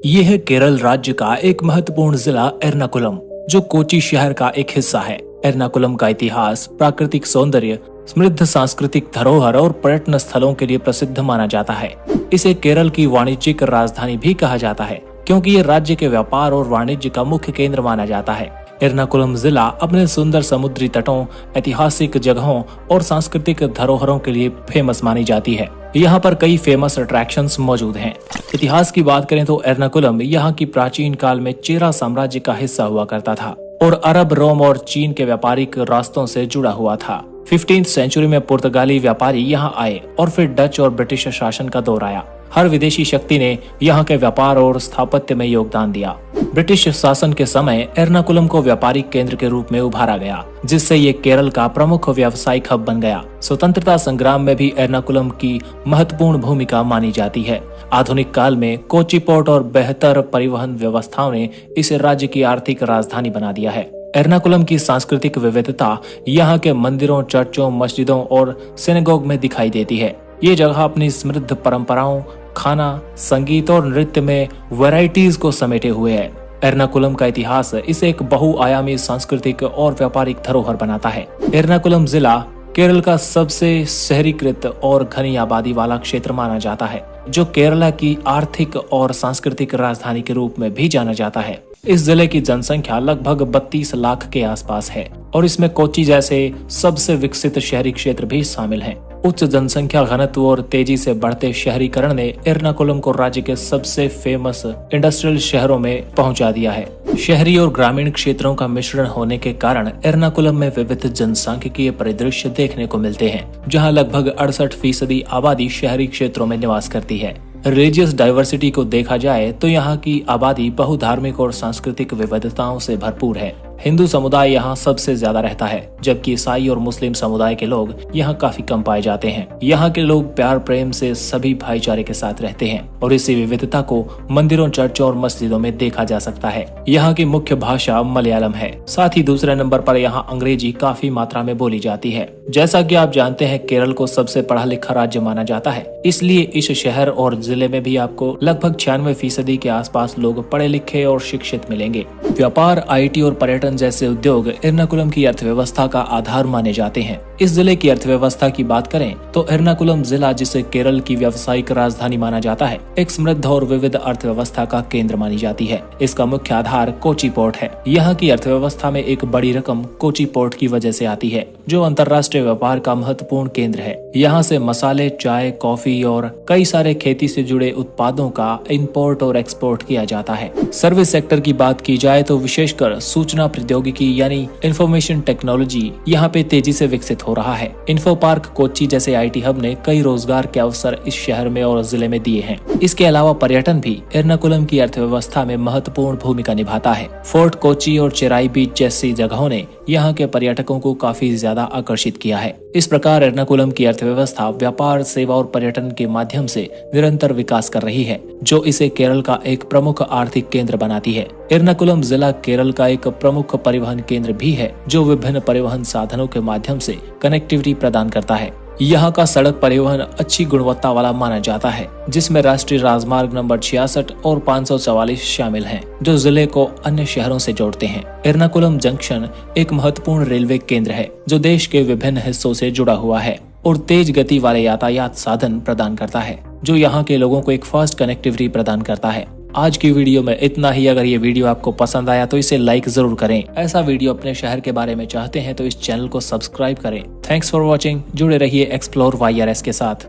ये है केरल राज्य का एक महत्वपूर्ण जिला एर्नाकुलम, जो कोची शहर का एक हिस्सा है। एर्नाकुलम का इतिहास, प्राकृतिक सौंदर्य, समृद्ध सांस्कृतिक धरोहर और पर्यटन स्थलों के लिए प्रसिद्ध माना जाता है। इसे केरल की वाणिज्यिक राजधानी भी कहा जाता है, क्योंकि ये राज्य के व्यापार और वाणिज्य का मुख्य केंद्र माना जाता है। एर्नाकुलम जिला अपने सुंदर समुद्री तटों, ऐतिहासिक जगहों और सांस्कृतिक धरोहरों के लिए फेमस मानी जाती है। यहाँ पर कई फेमस अट्रैक्शंस मौजूद हैं। इतिहास की बात करें तो एर्नाकुलम यहाँ की प्राचीन काल में चेरा साम्राज्य का हिस्सा हुआ करता था और अरब, रोम और चीन के व्यापारिक रास्तों से जुड़ा हुआ था। 15वीं सेंचुरी में पुर्तगाली व्यापारी यहाँ आए और फिर डच और ब्रिटिश शासन का दौर आया। हर विदेशी शक्ति ने यहाँ के व्यापार और स्थापत्य में योगदान दिया। ब्रिटिश शासन के समय एर्नाकुलम को व्यापारिक केंद्र के रूप में उभारा गया, जिससे ये केरल का प्रमुख व्यावसायिक हब बन गया। स्वतंत्रता संग्राम में भी एर्नाकुलम की महत्वपूर्ण भूमिका मानी जाती है। आधुनिक काल में कोची पोर्ट और बेहतर परिवहन व्यवस्थाओं ने इसे राज्य की आर्थिक राजधानी बना दिया है। एर्नाकुलम की सांस्कृतिक विविधता यहाँ के मंदिरों, चर्चों, मस्जिदों और सिनेगोग में दिखाई देती है। ये जगह अपनी समृद्ध परंपराओं, खाना, संगीत और नृत्य में वैरायटीज को समेटे हुए है। एर्नाकुलम का इतिहास इसे एक बहुआयामी सांस्कृतिक और व्यापारिक धरोहर बनाता है। एर्नाकुलम जिला केरल का सबसे शहरीकृत और घनी आबादी वाला क्षेत्र माना जाता है, जो केरला की आर्थिक और सांस्कृतिक राजधानी के रूप में भी जाना जाता है। इस जिले की जनसंख्या लगभग 32 लाख के आसपास है और इसमें कोची जैसे सबसे विकसित शहरी क्षेत्र भी शामिल हैं। उच्च जनसंख्या घनत्व और तेजी से बढ़ते शहरीकरण ने एर्नाकुलम को राज्य के सबसे फेमस इंडस्ट्रियल शहरों में पहुंचा दिया है। शहरी और ग्रामीण क्षेत्रों का मिश्रण होने के कारण एर्नाकुलम में विविध जनसांख्यिकीय परिदृश्य देखने को मिलते हैं, जहां लगभग 68% आबादी शहरी क्षेत्रों में निवास करती है। रिलीजियस डाइवर्सिटी को देखा जाए तो यहाँ की आबादी बहुधार्मिक और सांस्कृतिक विविधताओं से भरपूर है। हिंदू समुदाय यहाँ सबसे ज्यादा रहता है, जबकि ईसाई और मुस्लिम समुदाय के लोग यहाँ काफी कम पाए जाते हैं। यहाँ के लोग प्यार प्रेम से सभी भाईचारे के साथ रहते हैं और इसी विविधता को मंदिरों, चर्चों और मस्जिदों में देखा जा सकता है। यहाँ की मुख्य भाषा मलयालम है। साथ ही दूसरे नंबर पर यहाँ अंग्रेजी काफी मात्रा में बोली जाती है। जैसा कि आप जानते हैं, केरल को सबसे पढ़ा लिखा राज्य माना जाता है, इसलिए इस शहर और जिले में भी आपको लगभग 96% के आसपास लोग पढ़े लिखे और शिक्षित मिलेंगे। व्यापार, IT और पर्यटन जैसे उद्योग एर्नाकुलम की अर्थव्यवस्था का आधार माने जाते हैं। इस जिले की अर्थव्यवस्था की बात करें तो एर्नाकुलम जिला, जिसे केरल की व्यावसायिक राजधानी माना जाता है, एक समृद्ध और विविध अर्थव्यवस्था का केंद्र मानी जाती है। इसका मुख्य आधार कोची पोर्ट है। यहाँ की अर्थव्यवस्था में एक बड़ी रकम कोची पोर्ट की वजह से आती है, जो अंतर्राष्ट्रीय व्यापार का महत्वपूर्ण केंद्र है। यहाँ से मसाले, चाय, कॉफी और कई सारे खेती से जुड़े उत्पादों का इंपोर्ट और एक्सपोर्ट किया जाता है। सर्विस सेक्टर की बात की जाए तो विशेषकर सूचना प्रौद्योगिकी यानी इंफॉर्मेशन टेक्नोलॉजी यहाँ पे तेजी से विकसित हो रहा है। इन्फो पार्क कोची जैसे IT हब ने कई रोजगार के अवसर इस शहर में और जिले में दिए हैं। इसके अलावा पर्यटन भी एर्नाकुलम की अर्थव्यवस्था में महत्वपूर्ण भूमिका निभाता है। फोर्ट कोची और चेराई बीच जैसी जगहों ने यहाँ के पर्यटकों को काफी ज्यादा आकर्षित किया है। इस प्रकार एर्नाकुलम की अर्थव्यवस्था व्यापार, सेवा और पर्यटन के माध्यम से निरंतर विकास कर रही है, जो इसे केरल का एक प्रमुख आर्थिक केंद्र बनाती है। एर्नाकुलम जिला केरल का एक प्रमुख परिवहन केंद्र भी है, जो विभिन्न परिवहन साधनों के माध्यम से कनेक्टिविटी प्रदान करता है। यहाँ का सड़क परिवहन अच्छी गुणवत्ता वाला माना जाता है, जिसमें राष्ट्रीय राजमार्ग नंबर 66 और 544 शामिल हैं, जो जिले को अन्य शहरों से जोड़ते हैं। एर्नाकुलम जंक्शन एक महत्वपूर्ण रेलवे केंद्र है, जो देश के विभिन्न हिस्सों से जुड़ा हुआ है और तेज गति वाले यातायात साधन प्रदान करता है, जो यहाँ के लोगों को एक फास्ट कनेक्टिविटी प्रदान करता है। आज की वीडियो में इतना ही। अगर ये वीडियो आपको पसंद आया तो इसे लाइक जरूर करें। ऐसा वीडियो अपने शहर के बारे में चाहते हैं तो इस चैनल को सब्सक्राइब करें। Thanks for watching. जुड़े रहिए एक्सप्लोर YRS के साथ।